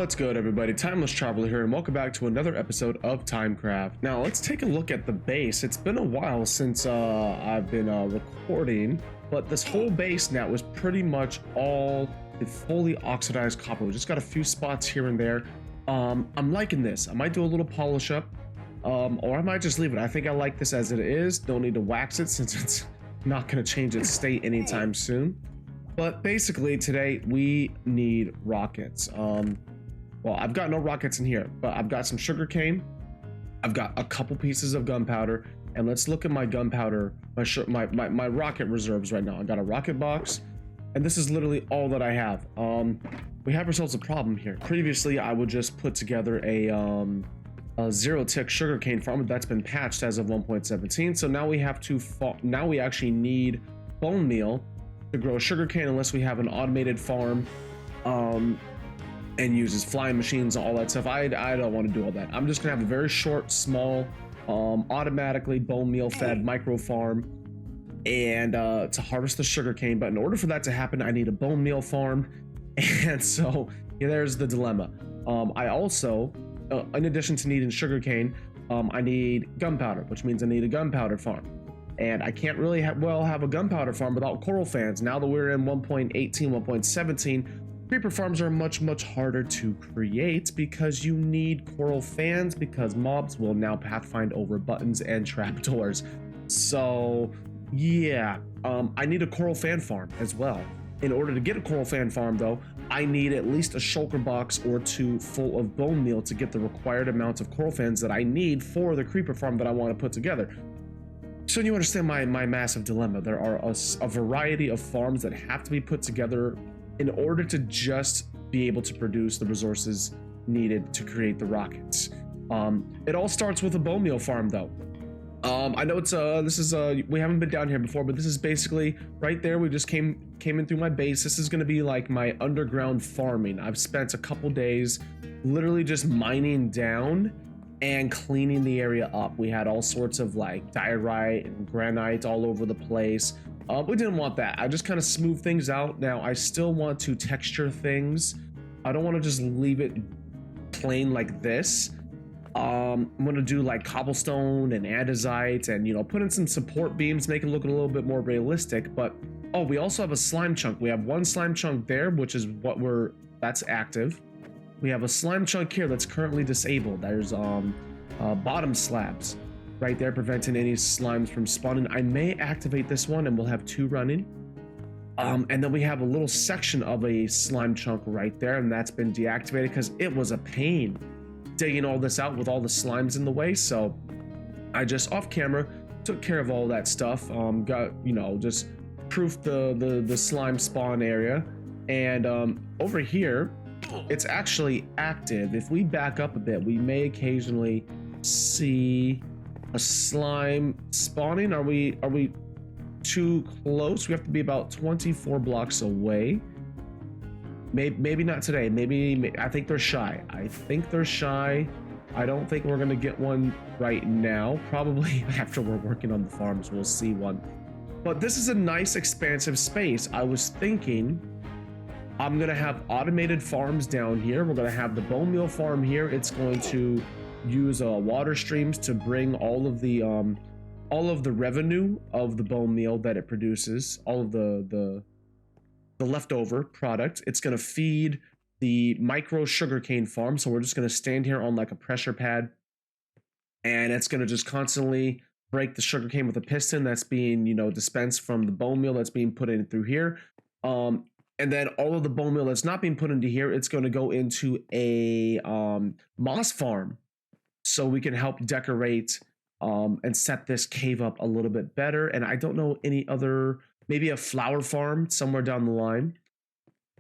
What's good, everybody? Timeless Traveler here, and welcome back to another episode of TimeCraft. Now, let's take a look at the base. It's been a while since I've been recording, but this whole base now is pretty much all fully oxidized copper. We just got a few spots here and there. I'm liking this. I might do a little polish up, or I might just leave it. I think I like this as it is. Don't need to wax it since it's not going to change its state anytime soon. But basically, today we need rockets. Well, I've got no rockets in here, but I've got some sugarcane. I've got a couple pieces of gunpowder, and let's look at my gunpowder, my rocket reserves right now. I got a rocket box, and this is literally all that I have. We have ourselves a problem here. Previously, I would just put together a zero-tick sugarcane farm that's been patched as of 1.17. So now we have to now we actually need bone meal to grow sugarcane unless we have an automated farm. And uses flying machines and all that stuff. I don't want to do all that. I'm just gonna have a very short, small, automatically bone meal fed micro farm, and to harvest the sugarcane. But in order for that to happen, I need a bone meal farm, and so yeah, there's the dilemma. I also, in addition to needing sugarcane, I need gunpowder, which means I need a gunpowder farm. And I can't really have a gunpowder farm without coral fans. Now that we're in 1.18, 1.17. Creeper farms are much harder to create because you need coral fans, because mobs will now pathfind over buttons and trapdoors. So yeah, I need a coral fan farm as well. In order to get a coral fan farm though, I need at least a shulker box or two full of bone meal to get the required amount of coral fans that I need for the creeper farm that I want to put together. So you understand my massive dilemma. There are a variety of farms that have to be put together in order to just be able to produce the resources needed to create the rockets. It all starts with a bone meal farm though. I know it's we haven't been down here before, but this is basically right there. We just came in through my base. This is gonna be like my underground farming. I've spent a couple days literally just mining down and cleaning the area up. We had all sorts of like diorite and granite all over the place. We didn't want that. I just kind of smooth things out. Now I still want to texture things. I don't want to just leave it plain like this. I'm gonna do like cobblestone and andesite, and put in some support beams, make it look a little bit more realistic. But we also have a slime chunk. We have one slime chunk there, which is that's active. We have a slime chunk here that's currently disabled. There's bottom slabs right there, preventing any slimes from spawning. I may activate this one and we'll have two running. And then we have a little section of a slime chunk right there, and that's been deactivated because it was a pain digging all this out with all the slimes in the way. So I just off camera took care of all that stuff. Got just proofed the slime spawn area, and over here it's actually active. If we back up a bit, we may occasionally see a slime spawning. Are we too close? We have to be about 24 blocks away. Maybe not today. Maybe I think they're shy. I don't think we're gonna get one right now. Probably after we're working on the farms, we'll see one. But this is a nice expansive space. I was thinking I'm gonna have automated farms down here. We're gonna have the bone meal farm here. It's going to use water streams to bring all of the revenue of the bone meal that it produces, all of the leftover product. It's going to feed the micro sugarcane farm. So we're just going to stand here on like a pressure pad, and it's going to just constantly break the sugarcane with a piston that's being dispensed from the bone meal that's being put in through here. And then all of the bone meal that's not being put into here, it's going to go into a moss farm, so we can help decorate and set this cave up a little bit better. And I don't know any other, maybe a flower farm somewhere down the line.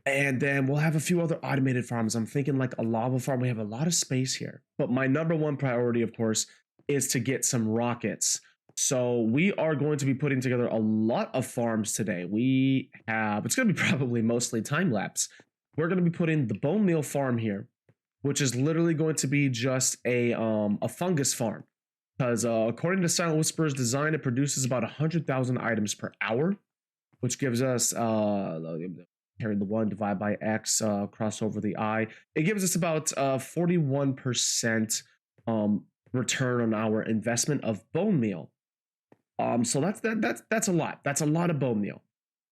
And then we'll have a few other automated farms. I'm thinking like a lava farm. We have a lot of space here. But my number one priority, of course, is to get some rockets. So we are going to be putting together a lot of farms today. It's going to be probably mostly time lapse. We're going to be putting the bone meal farm here, which is literally going to be just a fungus farm. Because according to Silent Whisper's design, it produces about 100,000 items per hour, which gives us carry the 1, divide by X, cross over the I. It gives us about 41% return on our investment of bone meal. So that's a lot. That's a lot of bone meal.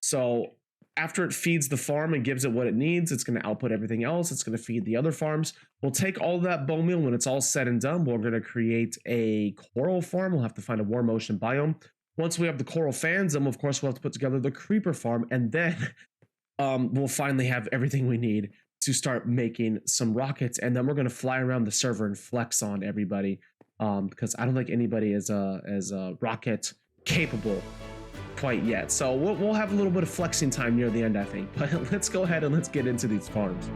So after it feeds the farm and gives it what it needs, it's going to output everything else. It's going to feed the other farms. We'll take all that bone meal when it's all said and done. We're going to create a coral farm. We'll have to find a warm ocean biome. Once we have the coral fans, then of course we'll have to put together the creeper farm, and then we'll finally have everything we need to start making some rockets, and then we're going to fly around the server and flex on everybody, because I don't think anybody is rocket capable quite yet. So we'll have a little bit of flexing time near the end, I think. But let's go ahead and let's get into these farms.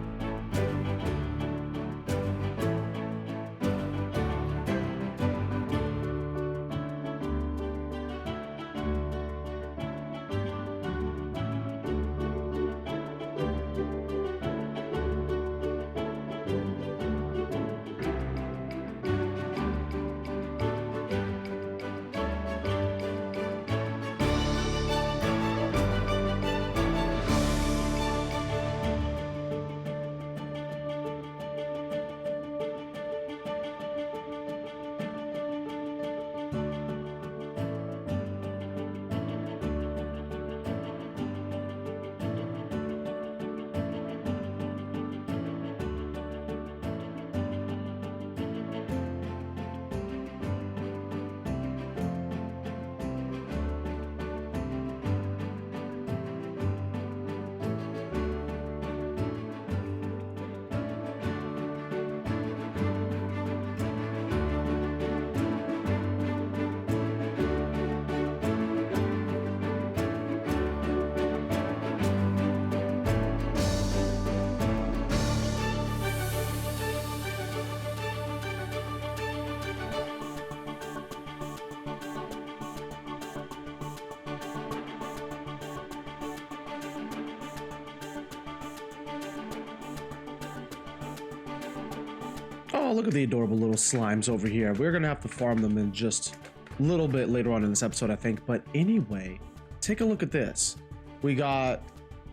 Oh, look at the adorable little slimes over here. We're gonna have to farm them in just a little bit later on in this episode, I think. But anyway, take a look at this. We got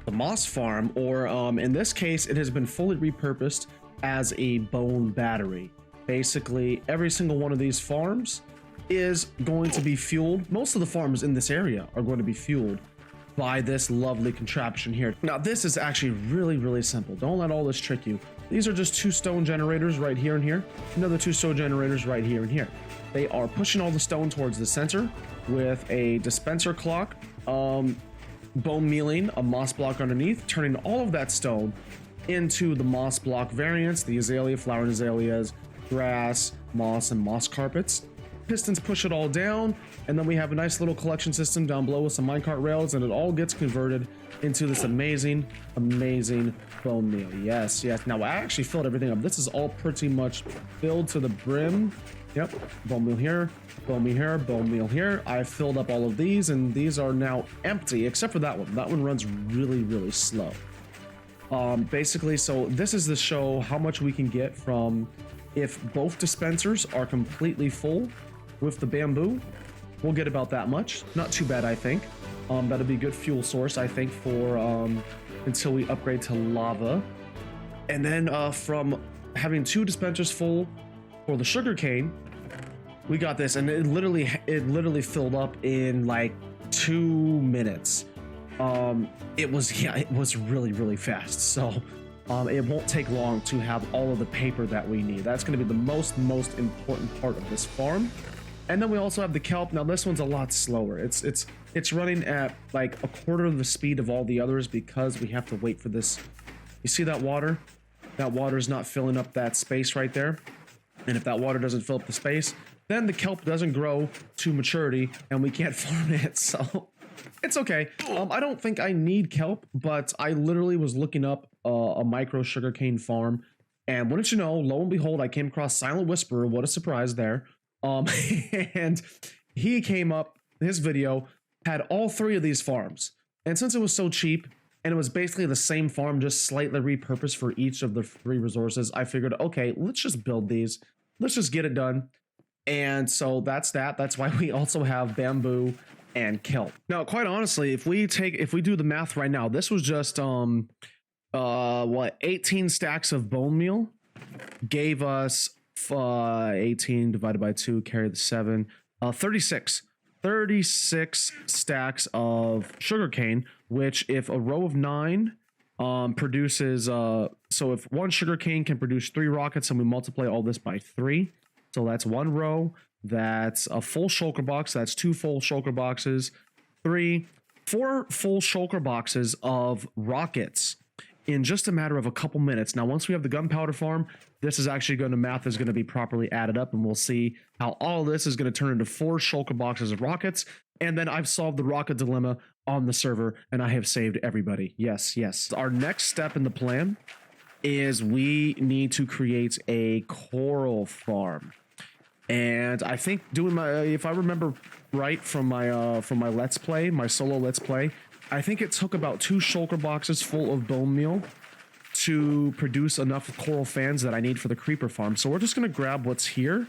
the moss farm, or in this case, it has been fully repurposed as a bone battery. Basically, every single one of these farms is going to be fueled. Most of the farms in this area are going to be fueled by this lovely contraption here. Now, this is actually really, really simple. Don't let all this trick you. These are just 2 stone generators right here and here. Another 2 stone generators right here and here. They are pushing all the stone towards the center with a dispenser clock, bone mealing a moss block underneath, turning all of that stone into the moss block variants, the azalea, flowering azaleas, grass, moss, and moss carpets. Pistons push it all down, and then we have a nice little collection system down below with some minecart rails, and it all gets converted into this amazing bone meal. Yes. Now I actually filled everything up. This is all pretty much filled to the brim. Yep. Bone meal here, bone meal here, bone meal here. I filled up all of these, and these are now empty except for that one. That one runs really slow. Basically, so this is to show how much we can get from if both dispensers are completely full with the bamboo. We'll get about that much. Not too bad, I think. That'll be a good fuel source, I think, for until we upgrade to lava. And then from having 2 dispensers full for the sugarcane, we got this, and it literally filled up in like 2 minutes. It was really fast. So it won't take long to have all of the paper that we need. That's going to be the most important part of this farm. And then we also have the kelp. Now this one's a lot slower. It's running at like 1/4 of the speed of all the others because we have to wait for this. You see that water? That water is not filling up that space right there. And if that water doesn't fill up the space, then the kelp doesn't grow to maturity and we can't farm it. So it's okay. I don't think I need kelp, but I literally was looking up a micro sugarcane farm, and wouldn't you know, lo and behold, I came across Silent Whisperer. What a surprise there. And he came up, his video had all 3 of these farms, and since it was so cheap and it was basically the same farm, just slightly repurposed for each of the 3 resources, I figured, okay, let's just build these, let's just get it done. And so that's why we also have bamboo and kelp. Now, quite honestly, if we do the math right now, this was just 18 stacks of bone meal gave us 18 divided by 2, carry the 7, 36 stacks of sugarcane, which if a row of 9 produces so if one sugarcane can produce 3 rockets, and we multiply all this by 3, so that's 1 row, that's a full shulker box, that's 2 full shulker boxes, 4 full shulker boxes of rockets in just a matter of a couple minutes. Now, once we have the gunpowder farm, this is actually going to, math is going to be properly added up, and we'll see how all this is going to turn into 4 shulker boxes of rockets. And then I've solved the rocket dilemma on the server, and I have saved everybody. Yes, yes. Our next step in the plan is we need to create a coral farm. And I think doing my, if I remember right from my let's play, my solo let's play, I think it took about 2 shulker boxes full of bone meal to produce enough coral fans that I need for the creeper farm. So we're just going to grab what's here,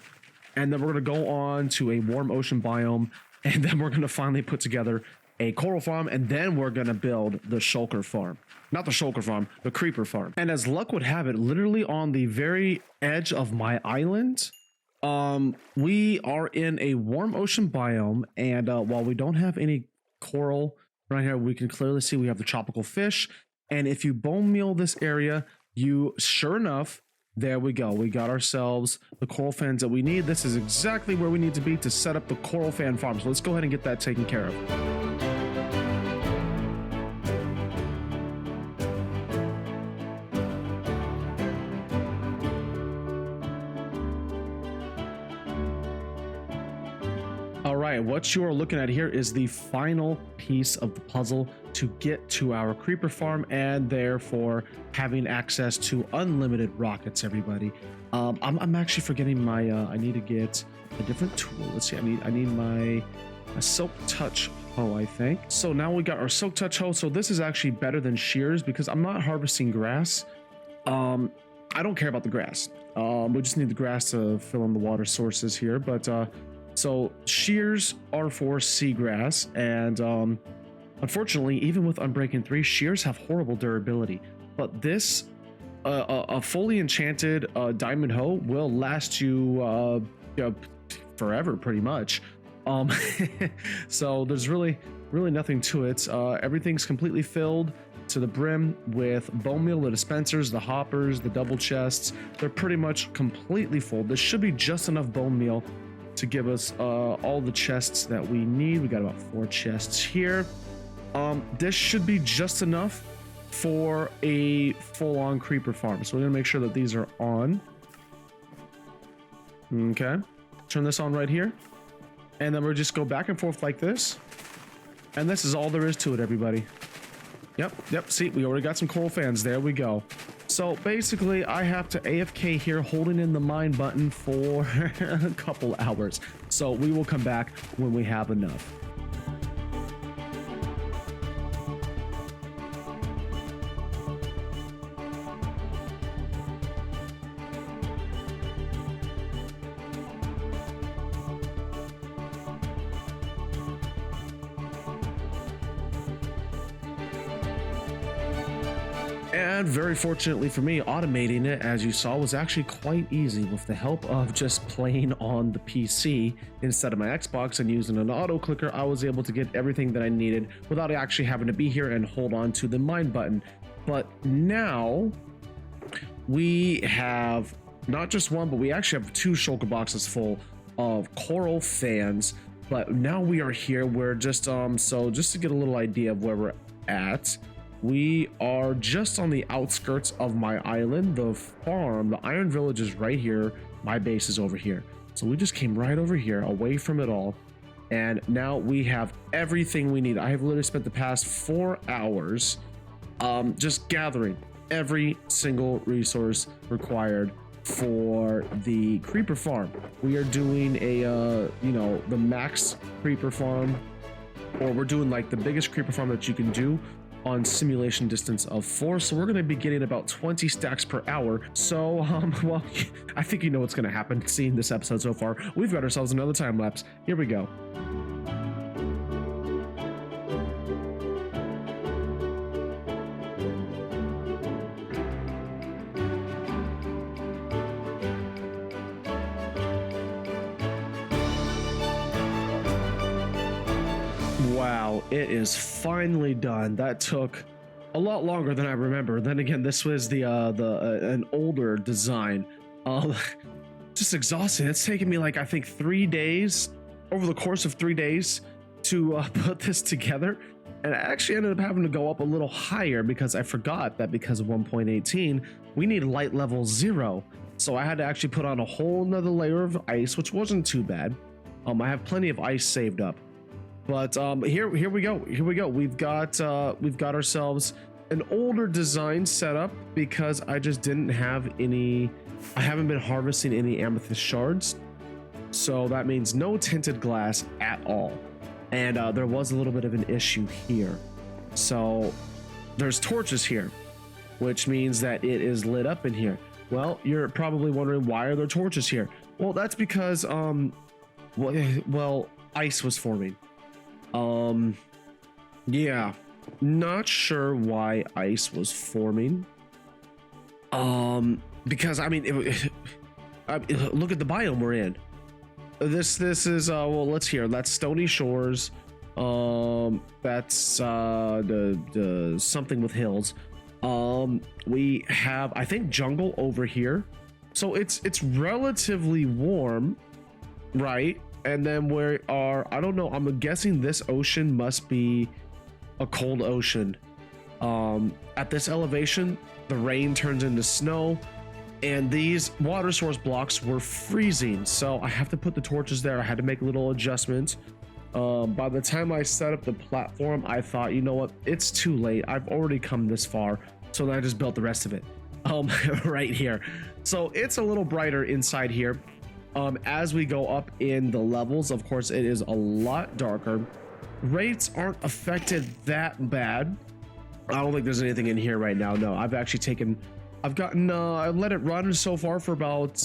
and then we're going to go on to a warm ocean biome, and then we're going to finally put together a coral farm, and then we're going to build the shulker farm. Not the shulker farm, the creeper farm. And as luck would have it, literally on the very edge of my island, we are in a warm ocean biome, and while we don't have any coral right here, we can clearly see we have the tropical fish. And if you bone meal this area, you, sure enough, there we go. We got ourselves the coral fans that we need. This is exactly where we need to be to set up the coral fan farm. So let's go ahead and get that taken care of. All right, what you are looking at here is the final piece of the puzzle to get to our creeper farm, and therefore having access to unlimited rockets, everybody. I'm actually forgetting my I need to get a different tool. Let's see, I need my silk touch hoe, I think. So now we got our silk touch hoe. So this is actually better than shears because I'm not harvesting grass. I don't care about the grass. We just need the grass to fill in the water sources here, but so shears are for seagrass, and unfortunately, even with Unbreaking 3, shears have horrible durability. But this, a fully enchanted diamond hoe will last you, forever, pretty much. So there's really nothing to it. Everything's completely filled to the brim with bone meal, the dispensers, the hoppers, the double chests. They're pretty much completely full. This should be just enough bone meal to give us all the chests that we need. We got about 4 chests here. This should be just enough for a full-on creeper farm. So we're gonna make sure that these are on. Okay, turn this on right here, and then we'll just go back and forth like this. And this is all there is to it, everybody. Yep, see, we already got some coral fans. There we go. So basically, I have to AFK here holding in the mine button for a couple hours. So we will come back when we have enough. And very fortunately for me, automating it, as you saw, was actually quite easy with the help of just playing on the PC instead of my Xbox and using an auto clicker. I was able to get everything that I needed without actually having to be here and hold on to the mine button. But now we have not just one, but we actually have 2 shulker boxes full of coral fans. But now we are here. We're just so just to get a little idea of where we're at, we are just on the outskirts of my island. The farm, the Iron Village, is right here. My base is over here. So we just came right over here, away from it all. And now we have everything we need. I have literally spent the past 4 hours just gathering every single resource required for the creeper farm. We are doing a, the max creeper farm, or we're doing like the biggest creeper farm that you can do on simulation distance of 4. So we're going to be getting about 20 stacks per hour. So well, I think you know what's going to happen seeing this episode so far. We've got ourselves another time lapse. Here we go. Wow, it is finally done. That took a lot longer than I remember. Then again, this was an older design. Um, just exhausting. It's taken me like I think 3 days, over the course of 3 days, to put this together. And I actually ended up having to go up a little higher because I forgot that because of 1.18, we need light level 0. So I had to actually put on a whole nother layer of ice, which wasn't too bad. I have plenty of ice saved up. But here we go. Here we go. We've got ourselves an older design setup because I just didn't have any. I haven't been harvesting any amethyst shards, so that means no tinted glass at all. And there was a little bit of an issue here. So there's torches here, which means that it is lit up in here. Well, you're probably wondering, why are there torches here? Well, that's because well, ice was forming. Yeah, not sure why ice was forming. Because I mean, look at the biome we're in. This is well, let's hear. That's Stony Shores. That's the something with hills. We have, I think, jungle over here. So it's relatively warm, right? And then we are, I don't know, I'm guessing this ocean must be a cold ocean. At this elevation, the rain turns into snow, and these water source blocks were freezing. So I have to put the torches there. I had to make a little adjustment. By the time I set up the platform, I thought, you know what, it's too late. I've already come this far. So then I just built the rest of it right here. So it's a little brighter inside here. As we go up in the levels, of course, it is a lot darker. Rates aren't affected that bad. I don't think there's anything in here right now. No, I've let it run so far for about,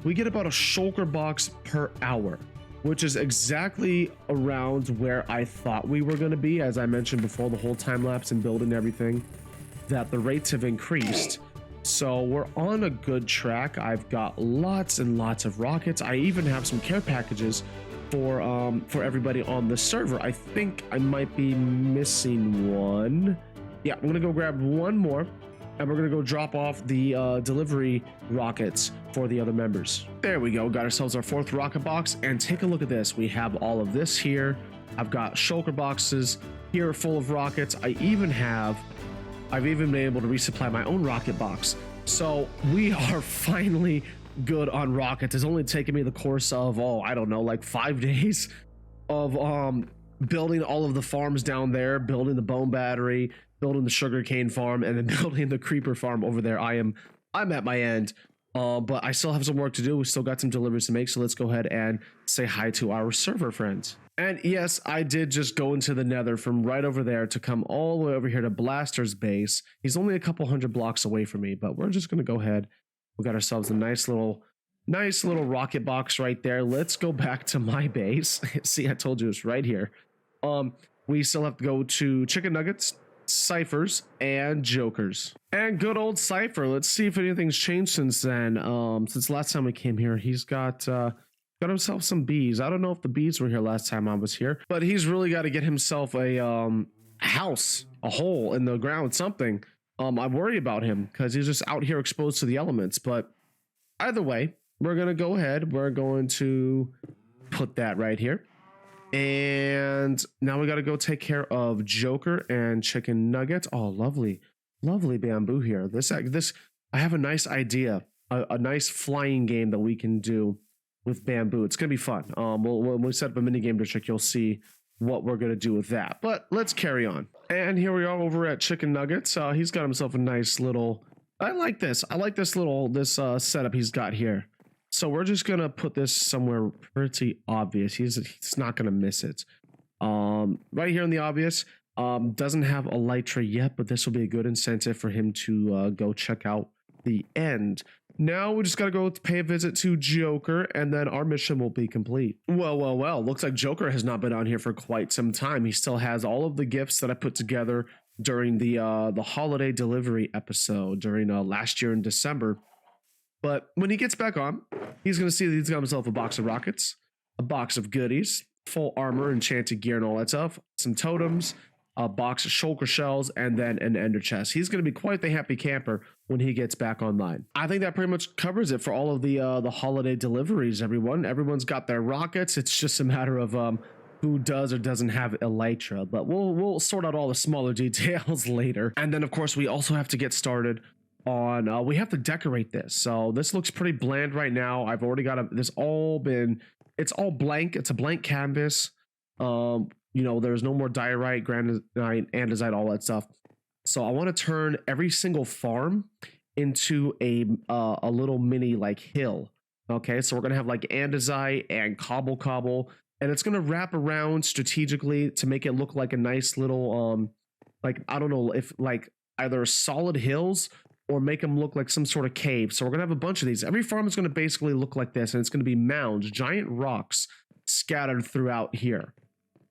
we get about a shulker box per hour, which is exactly around where I thought we were going to be. As I mentioned before, the whole time lapse and building everything, that the rates have increased. So we're on a good track. I've got lots and lots of rockets. I even have some care packages for everybody on the server. I think I might be missing one. Yeah, I'm gonna go grab one more, and we're gonna go drop off the delivery rockets for the other members. There we go. Got ourselves our 4th rocket box, and take a look at this. We have all of this here. I've got shulker boxes here full of rockets. I've even been able to resupply my own rocket box. So we are finally good on rockets. It's only taken me the course of, I don't know, like 5 days of building all of the farms down there, building the bone battery, building the sugarcane farm, and then building the creeper farm over there. I'm at my end, but I still have some work to do. We still got some deliveries to make, so let's go ahead and say hi to our server friends. And yes, I did just go into the nether from right over there to come all the way over here to Blaster's base. He's only a couple hundred blocks away from me, but we're just going to go ahead. We got ourselves a nice little rocket box right there. Let's go back to my base. See, I told you it's right here. We still have to go to chicken nuggets, ciphers, and jokers. And good old Cypher. Let's see if anything's changed since then. Since last time we came here, he's got himself some bees. I don't know if the bees were here last time I was here, but he's really got to get himself a house, a hole in the ground, something. I worry about him because he's just out here exposed to the elements. But either way, we're gonna go ahead. We're going to put that right here. And now we got to go take care of Joker and chicken nuggets. Oh, lovely bamboo here. This I have a nice idea, a nice flying game that we can do with bamboo. It's gonna be fun. When we set up a mini game district, you'll see what we're gonna do with that. But let's carry on. And here we are over at chicken nuggets. He's got himself a nice little. I like this setup he's got here. So we're just gonna put this somewhere pretty obvious. He's not gonna miss it. Right here in the obvious. Doesn't have elytra yet, but this will be a good incentive for him to go check out the end. Now we just gotta go pay a visit to Joker, and then our mission will be complete. Well. Looks like Joker has not been on here for quite some time. He still has all of the gifts that I put together during the holiday delivery episode during last year in December. But when he gets back on, he's gonna see that he's got himself a box of rockets, a box of goodies, full armor, enchanted gear, and all that stuff. Some totems, a box of shulker shells, and then an ender chest. He's going to be quite the happy camper when he gets back online. I think that pretty much covers it for all of the holiday deliveries, everyone. Everyone's got their rockets. It's just a matter of who does or doesn't have elytra, but we'll sort out all the smaller details later. And then of course we also have to get started on we have to decorate this. So this looks pretty bland right now. I've already got it's all blank. It's a blank canvas. You know, there's no more diorite, granite, andesite, all that stuff. So I want to turn every single farm into a little mini like hill. Okay, so we're gonna have like andesite and cobble, and it's gonna wrap around strategically to make it look like a nice little like, I don't know if like either solid hills or make them look like some sort of cave. So we're gonna have a bunch of these. Every farm is gonna basically look like this, and it's gonna be mounds, giant rocks scattered throughout here.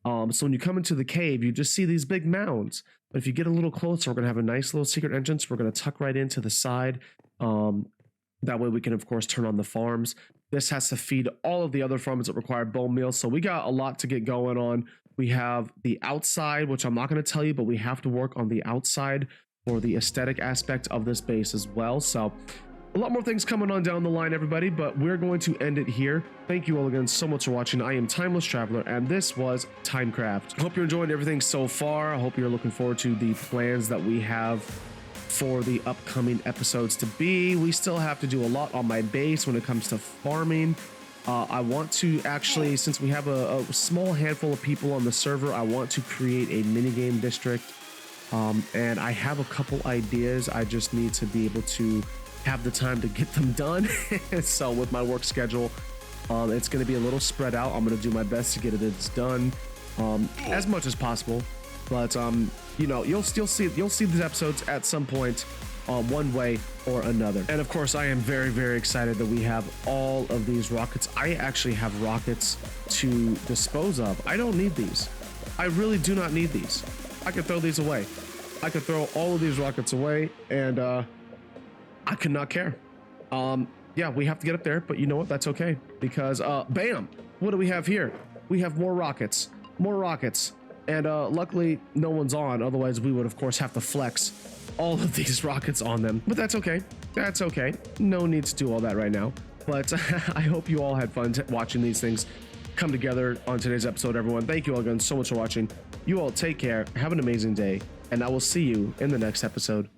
So when you come into the cave, you just see these big mounds. But if you get a little closer, we're gonna have a nice little secret entrance. We're gonna tuck right into the side. That way we can, of course, turn on the farms. This has to feed all of the other farms that require bone meal. So we got a lot to get going on. We have the outside, which I'm not going to tell you, but we have to work on the outside for the aesthetic aspect of this base as well. So a lot more things coming on down the line, everybody, but we're going to end it here. Thank you all again so much for watching. I am Timeless Traveler, and this was TimeCraft. Hope you're enjoying everything so far. I hope you're looking forward to the plans that we have for the upcoming episodes to be. We still have to do a lot on my base when it comes to farming. I want to actually, since we have a small handful of people on the server, I want to create a minigame district. And I have a couple ideas. I just need to be able to have the time to get them done. So with my work schedule, it's going to be a little spread out. I'm going to do my best to get it done as much as possible. But you know, you'll see these episodes at some point, one way or another. And of course, I am very, very excited that we have all of these rockets. I actually have rockets to dispose of. I don't need these. I really do not need these. I could throw these away. I could throw all of these rockets away, and I could not care. Yeah, we have to get up there, but you know what? That's okay, because bam! What do we have here? We have more rockets. And luckily no one's on, otherwise we would of course have to flex all of these rockets on them, but that's okay. No need to do all that right now, but I hope you all had fun watching these things come together on today's episode. Everyone, thank you all again so much for watching. You all take care, have an amazing day, and I will see you in the next episode.